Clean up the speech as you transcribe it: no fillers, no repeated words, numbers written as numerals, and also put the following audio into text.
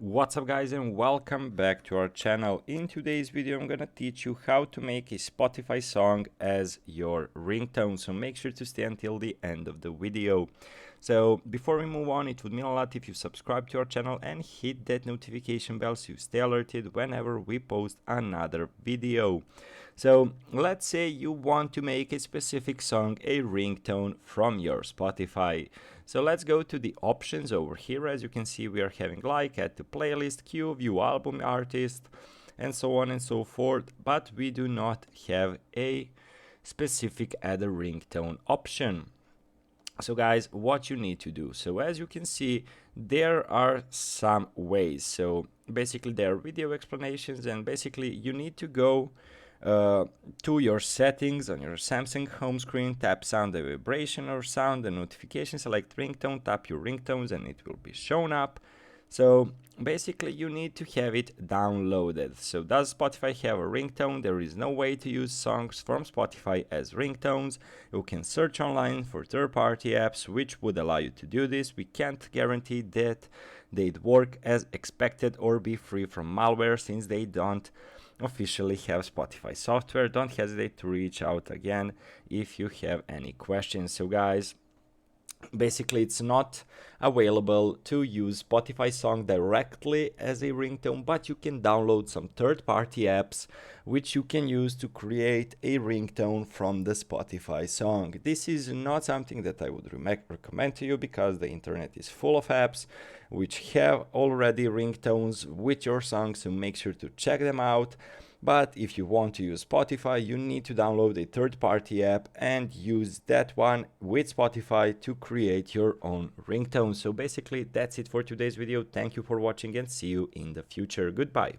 What's up guys, and welcome back to our channel. In today's video I'm gonna teach you how to make a Spotify song as your ringtone, so make sure to stay until the end of the video. So before we move on, it would mean a lot if you subscribe to our channel and hit that notification bell so you stay alerted whenever we post another video. So let's say you want to make a specific song a ringtone from your Spotify. So let's go to the options over here. As you can see, we are having like, add to playlist, queue, view album artist, and so on and so forth, but we do not have a specific add a ringtone option. So guys, what you need to do, so as you can see, there are some ways. So basically there are video explanations, and basically you need to go to your settings on your Samsung home screen, tap sound and vibration or sound and notification, select ringtone, tap your ringtones and it will be shown up. So basically you need to have it downloaded. So does Spotify have a ringtone? There is no way to use songs from Spotify as ringtones. You can search online for third-party apps which would allow you to do this. We can't guarantee that they'd work as expected or be free from malware, since they don't officially have Spotify software. Don't hesitate to reach out again if you have any questions. So guys, basically it's not available to use Spotify song directly as a ringtone, but you can download some third-party apps which you can use to create a ringtone from the Spotify song. This is not something that I would recommend to you, because the internet is full of apps which have already ringtones with your song, so make sure to check them out. But if you want to use Spotify, you need to download a third-party app and use that one with Spotify to create your own ringtone. So basically that's it for today's video. Thank you for watching and see you in the future. Goodbye.